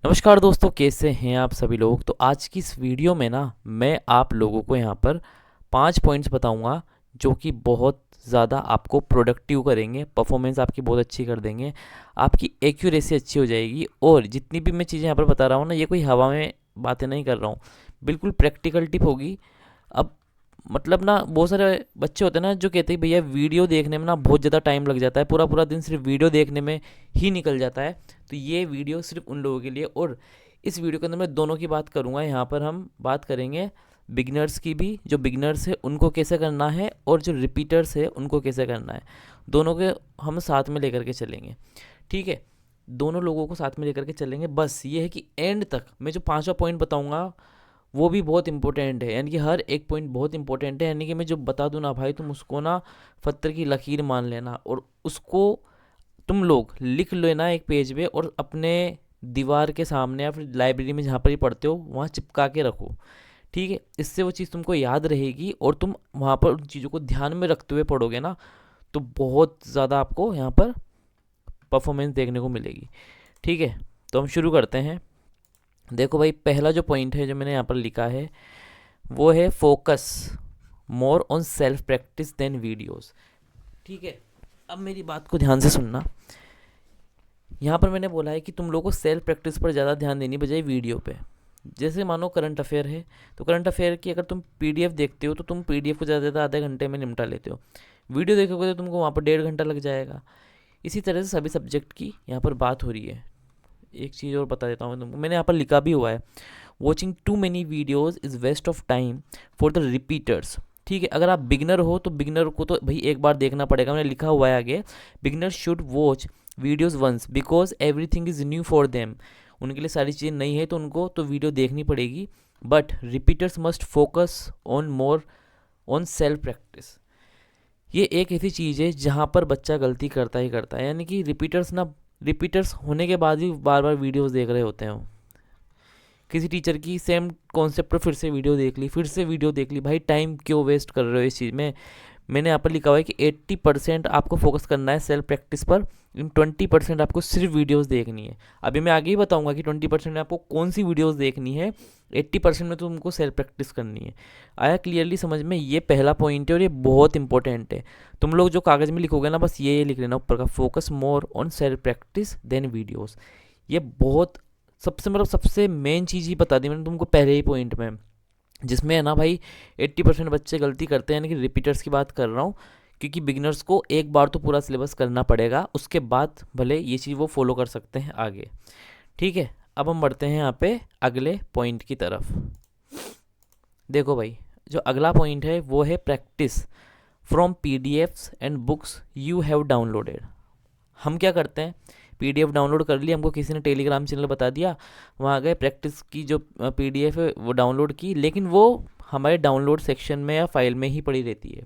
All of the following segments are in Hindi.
नमस्कार दोस्तों, कैसे हैं आप सभी लोग। तो आज की इस वीडियो में ना मैं आप लोगों को यहाँ पर 5 पॉइंट्स बताऊँगा जो कि बहुत ज़्यादा आपको प्रोडक्टिव करेंगे, परफॉर्मेंस आपकी बहुत अच्छी कर देंगे, आपकी एक्यूरेसी अच्छी हो जाएगी। और जितनी भी मैं चीज़ें यहाँ पर बता रहा हूँ ना, ये कोई हवा में बातें नहीं कर रहा हूँ, बिल्कुल प्रैक्टिकल टिप होगी। अब मतलब ना बहुत सारे बच्चे होते हैं ना जो कहते हैं भैया वीडियो देखने में ना बहुत ज़्यादा टाइम लग जाता है, पूरा पूरा दिन सिर्फ वीडियो देखने में ही निकल जाता है। तो ये वीडियो सिर्फ उन लोगों के लिए। और इस वीडियो के अंदर मैं दोनों की बात करूँगा। यहाँ पर हम बात करेंगे बिगनर्स की भी, जो बिगनर्स है उनको कैसे करना है, और जो रिपीटर्स है उनको कैसे करना है। दोनों के हम साथ में लेकर के चलेंगे, ठीक है। दोनों लोगों को साथ में लेकर के चलेंगे। बस ये है कि एंड तक मैं जो पांचवा पॉइंट बताऊंगा वो भी बहुत इंपॉर्टेंट है, यानी कि हर एक पॉइंट बहुत इंपॉर्टेंट है। यानी कि मैं जो बता दूं ना भाई, तुम उसको ना पत्थर की लकीर मान लेना, और उसको तुम लोग लिख लेना एक पेज पे, और अपने दीवार के सामने या फिर लाइब्रेरी में जहाँ पर ही पढ़ते हो वहाँ चिपका के रखो, ठीक है। इससे वो चीज़ तुमको याद रहेगी, और तुम वहाँ पर उन चीज़ों को ध्यान में रखते हुए पढ़ोगे ना, तो बहुत ज़्यादा आपको यहाँ पर परफॉर्मेंस देखने को मिलेगी, ठीक है। तो हम शुरू करते हैं। देखो भाई, पहला जो पॉइंट है जो मैंने यहाँ पर लिखा है वो है focus more on self practice than videos, ठीक है। अब मेरी बात को ध्यान से सुनना। यहाँ पर मैंने बोला है कि तुम लोगों को सेल्फ प्रैक्टिस पर ज़्यादा ध्यान देनी बजाय वीडियो पे। जैसे मानो करंट अफेयर है, तो करंट अफेयर की अगर तुम पीडीएफ देखते हो तो तुम पीडीएफ को ज़्यादा से ज़्यादा आधे घंटे में निपटा लेते हो। वीडियो देखोगे तो तुमको वहाँ पर 1.5 घंटा लग जाएगा। इसी तरह से सभी सब्जेक्ट की यहाँ पर बात हो रही है। एक चीज़ और बता देता हूँ तुमको, मैंने यहाँ पर लिखा भी हुआ है, watching too many videos is waste of time for the repeaters, ठीक है। अगर आप बिगनर हो तो बिगनर को तो भाई एक बार देखना पड़ेगा। मैंने लिखा हुआ है आगे, beginner should watch videos once because everything is new for them. उनके लिए सारी चीज़ें नई है तो उनको तो वीडियो देखनी पड़ेगी। But repeaters must focus on more on self practice. ये एक ऐसी चीज़ है जहाँ पर बच्चा गलती करता ही करता है। यानी कि रिपीटर्स होने के बाद भी बार बार वीडियोस देख रहे होते हैं वो। किसी टीचर की सेम कॉन्सेप्ट पर फिर से वीडियो देख ली, फिर से वीडियो देख ली। भाई टाइम क्यों वेस्ट कर रहे हो इस चीज़ में। मैंने यहाँ पर लिखा हुआ है कि 80% आपको फोकस करना है सेल्फ प्रैक्टिस पर, इन 20% आपको सिर्फ वीडियोस देखनी है। अभी मैं आगे ही बताऊंगा कि 20% में आपको कौन सी वीडियोस देखनी है, 80% में तो तुमको सेल्फ प्रैक्टिस करनी है। आया क्लियरली समझ में। ये पहला पॉइंट है और ये बहुत इंपॉर्टेंट है। तुम लोग जो कागज़ में लिखोगे ना, बस ये लिख लेना ऊपर का, focus more on self practice than videos. ये बहुत सबसे मतलब सबसे मेन चीज़ ही बता दी मैंने तुमको पहले ही पॉइंट में, जिसमें है ना भाई 80% बच्चे गलती करते हैं। यानी कि रिपीटर्स की बात कर रहा हूँ, क्योंकि बिगिनर्स को एक बार तो पूरा सिलेबस करना पड़ेगा, उसके बाद भले ये चीज़ वो फॉलो कर सकते हैं आगे, ठीक है। अब हम बढ़ते हैं यहाँ पे अगले पॉइंट की तरफ। देखो भाई, जो अगला पॉइंट है वो है practice from PDFs and books you have downloaded. हम क्या करते हैं, पीडीएफ डाउनलोड कर ली, हमको किसी ने टेलीग्राम चैनल बता दिया, वहाँ गए, प्रैक्टिस की जो पीडीएफ है वो डाउनलोड की, लेकिन वो हमारे डाउनलोड सेक्शन में या फाइल में ही पड़ी रहती है।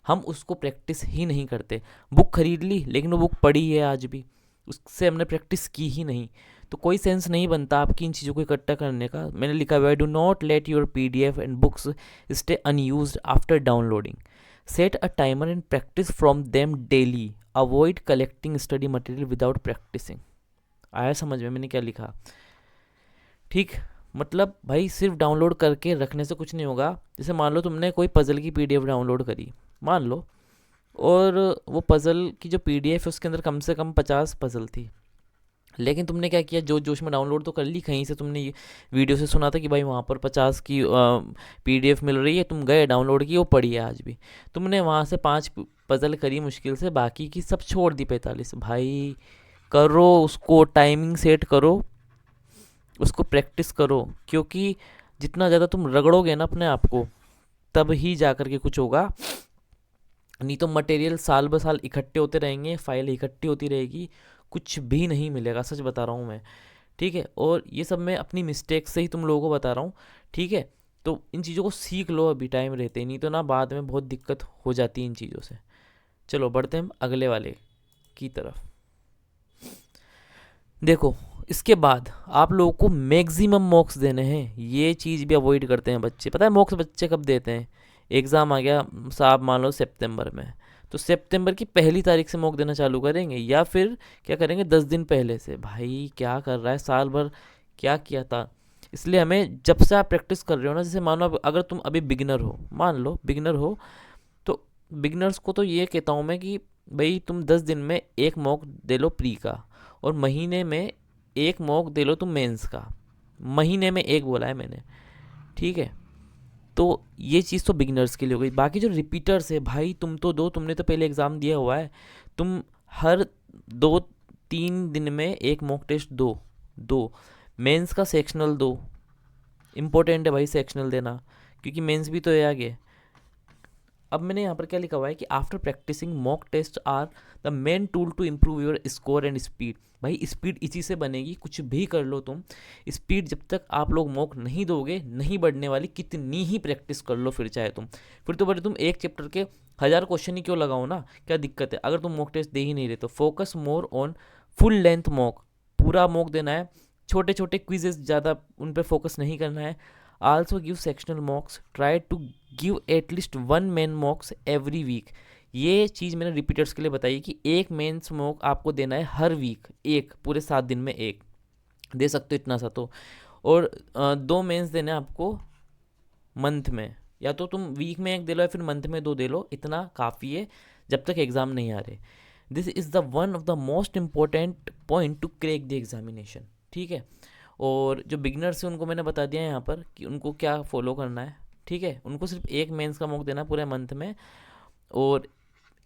हम उसको प्रैक्टिस ही नहीं करते। बुक खरीद ली लेकिन वो बुक पड़ी है आज भी, उससे हमने प्रैक्टिस की ही नहीं। तो कोई सेंस नहीं बनता आपकी इन चीज़ों को इकट्ठा करने का। मैंने लिखा हुआ है, do not let your PDF and books stay unused after downloading. Set a timer and practise from them daily. Avoid collecting study material without practising. आया समझ में मैंने क्या लिखा, ठीक। मतलब भाई सिर्फ डाउनलोड करके रखने से कुछ नहीं होगा। जैसे मान लो तुमने कोई पजल की पीडीएफ डाउनलोड करी, मान लो, और वो पजल की जो पीडीएफ है उसके अंदर कम से कम 50 पजल थी, लेकिन तुमने क्या किया, जोश जोश में डाउनलोड तो कर ली, कहीं से तुमने ये वीडियो से सुना था कि भाई वहाँ पर 50 की पीडीएफ मिल रही है, तुम गए डाउनलोड की, वो पड़ी है आज भी। तुमने वहाँ से 5 पजल करी मुश्किल से, बाकी की सब छोड़ दी 45। भाई करो उसको, टाइमिंग सेट करो, उसको प्रैक्टिस करो, क्योंकि जितना ज़्यादा तुम रगड़ोगे ना अपने आप को, तब ही जा कर के कुछ होगा। नहीं तो मटेरियल साल ब साल इकट्ठे होते रहेंगे, फाइल इकट्ठी होती रहेगी, कुछ भी नहीं मिलेगा, सच बता रहा हूँ मैं, ठीक है। और ये सब मैं अपनी मिस्टेक से ही तुम लोगों को बता रहा हूँ, ठीक है। तो इन चीज़ों को सीख लो अभी टाइम रहते, नहीं तो ना बाद में बहुत दिक्कत हो जाती है इन चीज़ों से। चलो बढ़ते हैं हम अगले वाले की तरफ। देखो, इसके बाद आप लोगों को मैक्सिमम मॉक्स देने हैं। ये चीज़ भी अवॉइड करते हैं बच्चे। पता है मॉक्स बच्चे कब देते हैं, एग्ज़ाम आ गया साहब मान लो सितंबर में, तो सितंबर की 1 तारीख से मॉक देना चालू करेंगे, या फिर क्या करेंगे 10 दिन पहले से। भाई क्या कर रहा है, साल भर क्या किया था। इसलिए हमें जब से आप प्रैक्टिस कर रहे हो ना, जैसे मानो अगर तुम अभी बिगिनर हो, मान लो बिगिनर हो, तो बिगिनर्स को तो ये कहता हूँ मैं कि भाई तुम 10 दिन में एक मॉक दे लो प्री का, और महीने में एक मॉक दे लो तुम मेंस का। महीने में एक बोला है मैंने, ठीक है। तो ये चीज़ तो बिगिनर्स के लिए हो गई। बाकी जो रिपीटर्स है भाई, तुम तो दो, तुमने तो पहले एग्ज़ाम दिया हुआ है, तुम हर 2-3 दिन में एक मॉक टेस्ट दो। दो मेंस का सेक्शनल दो, इम्पोर्टेंट है भाई सेक्शनल देना, क्योंकि मेंस भी तो है आगे। अब मैंने यहाँ पर क्या लिखा हुआ है कि after practising mock test are the main tool to improve your score and speed. भाई स्पीड इसी से बनेगी, कुछ भी कर लो तुम, स्पीड जब तक आप लोग मॉक नहीं दोगे नहीं बढ़ने वाली, कितनी ही प्रैक्टिस कर लो फिर चाहे तुम। फिर तो बड़े तुम एक चैप्टर के 1000 क्वेश्चन ही क्यों लगाओ ना, क्या दिक्कत है अगर तुम मॉक टेस्ट दे ही नहीं रहे तो। Focus more on full length mock, पूरा मॉक देना है, छोटे छोटे क्विजेस ज़्यादा उन पर फोकस नहीं करना है। Also give sectional mocks, try to give at least 1 main mocks every week. ये चीज़ मैंने रिपीटर्स के लिए बताई कि एक मेन मॉक आपको देना है हर वीक, एक पूरे 7 दिन में एक दे सकते हो इतना सा तो। और 2 मेंस देने हैं आपको मंथ में, या तो तुम वीक में एक दे लो या फिर मंथ में 2 दे लो, इतना काफ़ी है जब तक एग्ज़ाम नहीं आ रहे। This is the one of the most important point two crack the examination, ठीक है। और जो बिगनर्स हैं उनको मैंने बता दिया है यहाँ पर कि उनको क्या फॉलो करना है, ठीक है। उनको सिर्फ एक मेंस का मॉक देना है पूरे मंथ में, और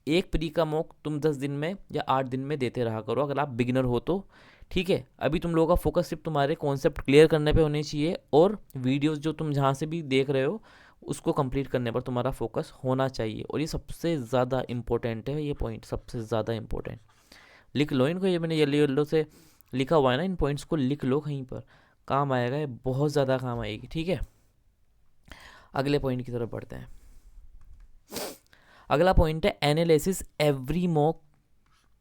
एक प्री का मॉक तुम 10 दिन में या 8 दिन में देते रहा करो अगर आप बिगिनर हो तो, ठीक है। अभी तुम लोगों का फोकस सिर्फ तुम्हारे कॉन्सेप्ट क्लियर करने पे होने चाहिए, और वीडियोस जो तुम जहाँ से भी देख रहे हो उसको कंप्लीट करने पर तुम्हारा फोकस होना चाहिए। और ये सबसे ज़्यादा इम्पोर्टेंट है, ये पॉइंट सबसे ज़्यादा इम्पोर्टेंट। लिख लो इनको, ये मैंने येलो येलो से लिखा हुआ है ना, इन पॉइंट्स को लिख लो कहीं पर, काम आएगा, ये बहुत ज़्यादा काम आएगी, ठीक है। अगले पॉइंट की तरफ बढ़ते हैं। अगला पॉइंट है analysis every mock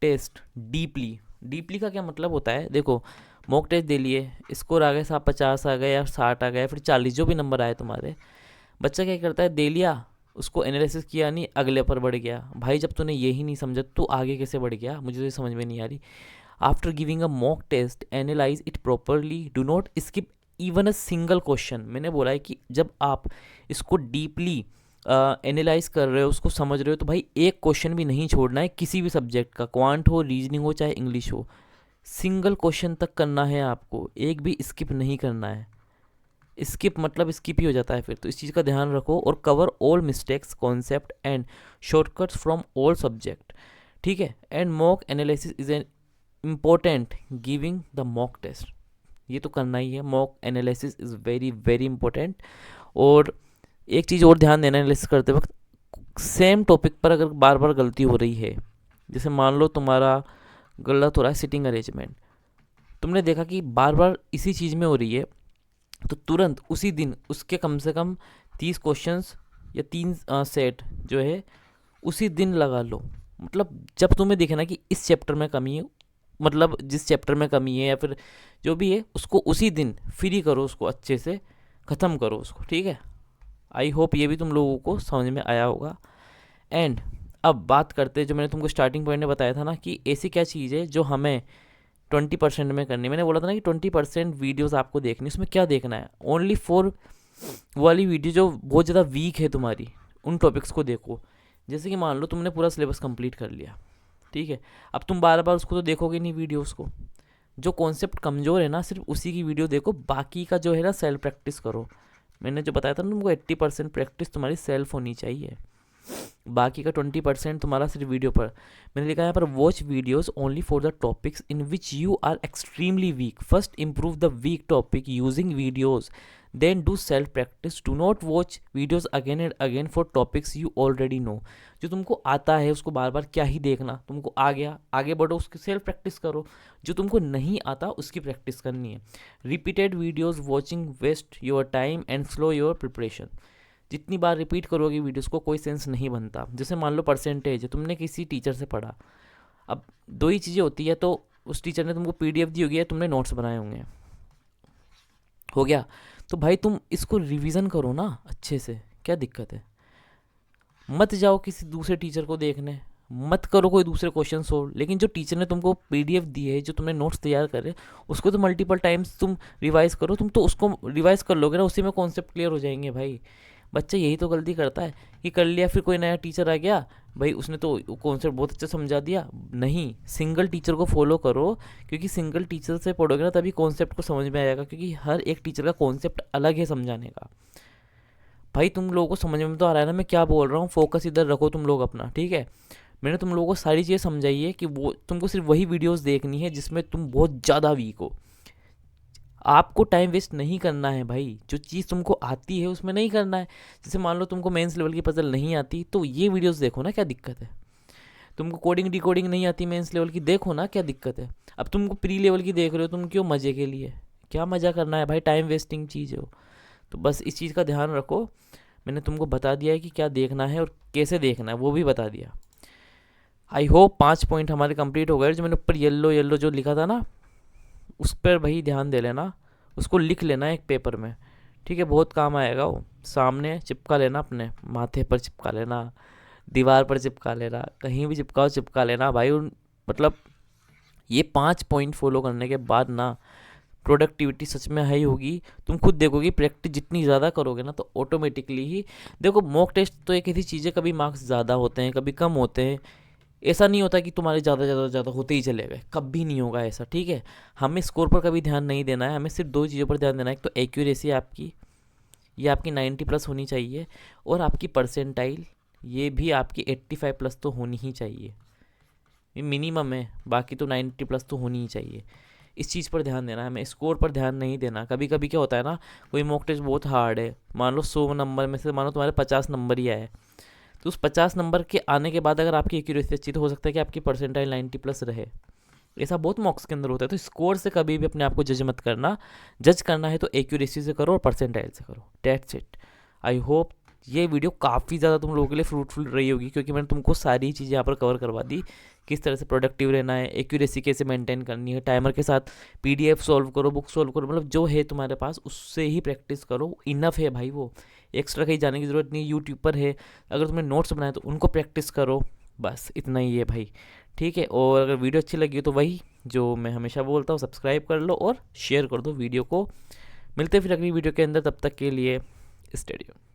test deeply. Deeply का क्या मतलब होता है, देखो मॉक टेस्ट दे लिए, स्कोर आ गए, 50 आ गए या 60 आ गए, फिर 40 जो भी नंबर आए तुम्हारे, बच्चा क्या करता है, दे लिया, उसको एनालिसिस किया नहीं, अगले पर बढ़ गया। भाई जब तूने ये ही नहीं समझा तो आगे कैसे बढ़ गया, मुझे तो ये समझ में नहीं आ रही। After giving a mock test analyse it properly, do not skip even a single question. मैंने बोला है कि जब आप इसको डीपली एनालाइज कर रहे हो, उसको समझ रहे हो, तो भाई एक क्वेश्चन भी नहीं छोड़ना है किसी भी सब्जेक्ट का, क्वांट हो, रीजनिंग हो, चाहे इंग्लिश हो। सिंगल क्वेश्चन तक करना है आपको, एक भी स्किप नहीं करना है। स्किप मतलब स्किप ही हो जाता है फिर, तो इस चीज़ का ध्यान रखो। और cover all mistakes, concept and shortcuts from all subject, ठीक है। And mock analysis is an important giving the mock test, ये तो करना ही है। Mock analysis is very very important. और एक चीज़ और ध्यान देना एनालिसिस करते वक्त, सेम टॉपिक पर अगर बार बार गलती हो रही है, जैसे मान लो तुम्हारा गलत हो रहा है सिटिंग अरेंजमेंट, तुमने देखा कि बार बार इसी चीज़ में हो रही है, तो तुरंत उसी दिन उसके कम से कम 30 क्वेश्चंस या 3 सेट जो है उसी दिन लगा लो। मतलब जब तुम्हें दिखे ना कि इस चैप्टर में कमी है, मतलब जिस चैप्टर में कमी है या फिर जो भी है, उसको उसी दिन फ्री करो, उसको अच्छे से ख़त्म करो उसको, ठीक है। आई होप ये भी तुम लोगों को समझ में आया होगा। एंड अब बात करते हैं, जो मैंने तुमको स्टार्टिंग पॉइंट में बताया था ना कि ऐसी क्या चीज़ है जो हमें 20% में करनी है। मैंने बोला था ना कि 20% वीडियोस आपको देखनी, उसमें क्या देखना है, ओनली फॉर वाली वीडियो जो बहुत ज़्यादा वीक है तुम्हारी, उन टॉपिक्स को देखो। जैसे कि मान लो तुमने पूरा सिलेबस कंप्लीट कर लिया, ठीक है, अब तुम बार बार उसको तो देखोगे नहीं वीडियोस को। जो कॉन्सेप्ट कमज़ोर है ना, सिर्फ उसी की वीडियो देखो, बाकी का जो है ना सेल्फ प्रैक्टिस करो। मैंने जो बताया था ना तुमको, 80% प्रैक्टिस तुम्हारी सेल्फ होनी चाहिए, बाकी का 20% तुम्हारा सिर्फ वीडियो पर। मैंने लिखा है यहाँ पर, watch videos only for the topics in which you are extremely weak, first improve the weak topic using videos, then do self practice, do not watch videos again and again for topics you already know. जो तुमको आता है उसको बार बार क्या ही देखना, तुमको आ गया आगे बढ़ो, उसकी सेल्फ प्रैक्टिस करो। जो तुमको नहीं आता उसकी प्रैक्टिस करनी है। Repeated videos watching waste your time and slow your preparation. जितनी बार रिपीट करोगे वीडियोस को कोई सेंस नहीं बनता। जैसे मान लो परसेंटेज है, तुमने किसी टीचर से पढ़ा, अब दो ही चीज़ें होती है, तो उस टीचर ने तुमको पीडीएफ दी होगी या तुमने नोट्स बनाए होंगे, हो गया, तो भाई तुम इसको रिवीजन करो ना अच्छे से, क्या दिक्कत है। मत जाओ किसी दूसरे टीचर को देखने, मत करो कोई दूसरे क्वेश्चन सोल्व, लेकिन जो टीचर ने तुमको पीडीएफ दी है, जो तुमने नोट्स तैयार करे, उसको तो मल्टीपल टाइम्स तुम रिवाइज करो। तुम तो उसको रिवाइज कर लोगे ना, उसी में कॉन्सेप्ट क्लियर हो जाएंगे भाई। बच्चा यही तो गलती करता है कि कर लिया, फिर कोई नया टीचर आ गया भाई, उसने तो कॉन्सेप्ट बहुत अच्छा समझा दिया। नहीं, सिंगल टीचर को फॉलो करो, क्योंकि सिंगल टीचर से पढ़ोगे ना तभी कॉन्सेप्ट को समझ में आएगा, क्योंकि हर एक टीचर का कॉन्सेप्ट अलग है समझाने का। भाई तुम लोगों को समझ में तो आ रहा है ना मैं क्या बोल रहा हूँ, फोकस इधर रखो तुम लोग अपना, ठीक है। मैंने तुम लोगों को सारी चीज़ें समझाई है कि वो तुमको सिर्फ वही वीडियोस देखनी है जिसमें तुम बहुत ज़्यादा वीक हो। आपको टाइम वेस्ट नहीं करना है भाई, जो चीज़ तुमको आती है उसमें नहीं करना है। जैसे मान लो तुमको मेंस लेवल की पजल नहीं आती, तो ये वीडियोस देखो ना, क्या दिक्कत है। तुमको कोडिंग डिकोडिंग नहीं आती मेंस लेवल की, देखो ना क्या दिक्कत है। अब तुमको प्री लेवल की देख रहे हो, तुम क्यों, मज़े के लिए। क्या मज़ा करना है भाई, टाइम वेस्टिंग चीज़ है वो। तो बस इस चीज़ का ध्यान रखो। मैंने तुमको बता दिया है कि क्या देखना है और कैसे देखना है, वो भी बता दिया। आई होप 5 पॉइंट हमारे कंप्लीट हो गए। जो मैंने ऊपर येलो येलो जो लिखा था ना, उस पर भाई ध्यान दे लेना, उसको लिख लेना एक पेपर में, ठीक है। बहुत काम आएगा वो। सामने चिपका लेना, अपने माथे पर चिपका लेना, दीवार पर चिपका लेना, कहीं भी चिपकाओ चिपका लेना भाई। मतलब ये 5 पॉइंट फॉलो करने के बाद ना प्रोडक्टिविटी सच में हाई होगी। तुम खुद देखोगे, प्रैक्टिस जितनी ज़्यादा करोगे ना तो ऑटोमेटिकली ही, देखो मॉक टेस्ट तो एक ऐसी चीज़ है, कभी मार्क्स ज़्यादा होते हैं कभी कम होते हैं। ऐसा नहीं होता कि तुम्हारे ज़्यादा ज़्यादा ज़्यादा होते ही चले गए, कभी नहीं होगा ऐसा, ठीक है। हमें स्कोर पर कभी ध्यान नहीं देना है, हमें सिर्फ 2 चीज़ों पर ध्यान देना है। एक तो एक्यूरेसी आपकी, ये आपकी 90 प्लस होनी चाहिए, और आपकी परसेंटाइल, ये भी आपकी 85 प्लस तो होनी ही चाहिए, ये मिनिमम है। बाकी तो 90 प्लस तो होनी ही चाहिए। इस चीज़ पर ध्यान देना है हमें, स्कोर पर ध्यान नहीं देना। कभी कभी क्या होता है ना, कोई मॉक टेस्ट बहुत हार्ड है, मान लो 100 नंबर में से मान लो तुम्हारे 50 नंबर ही आए, तो उस 50 नंबर के आने के बाद अगर आपकी एक्यूरेसी अच्छी, तो हो सकता है कि आपकी परसेंटाइल 90 प्लस रहे। ऐसा बहुत मॉक्स के अंदर होता है। तो स्कोर से कभी भी अपने आप को जज मत करना। जज करना है तो एक्यूरेसी से करो और परसेंटाइल से करो, डेट्स इट। आई होप ये वीडियो काफ़ी ज़्यादा तुम लोगों के लिए फ्रूटफुल रही होगी, क्योंकि मैंने तुमको सारी चीज़ें यहाँ पर कवर करवा दी। किस तरह से प्रोडक्टिव रहना है, एक्यूरेसी कैसे मेंटेन करनी है, टाइमर के साथ पीडीएफ सॉल्व करो, बुक सॉल्व करो, मतलब जो है तुम्हारे पास उससे ही प्रैक्टिस करो, इनफ है भाई। वो एक्स्ट्रा कहीं जाने की ज़रूरत नहीं, यूट्यूब पर है। अगर तुमने नोट्स बनाए तो उनको प्रैक्टिस करो, बस इतना ही है भाई, ठीक है। और अगर वीडियो अच्छी लगी तो वही जो मैं हमेशा बोलता हूँ, सब्सक्राइब कर लो और शेयर कर दो वीडियो को। मिलते हैं फिर अगली वीडियो के अंदर, तब तक के लिए स्टे ट्यून्ड।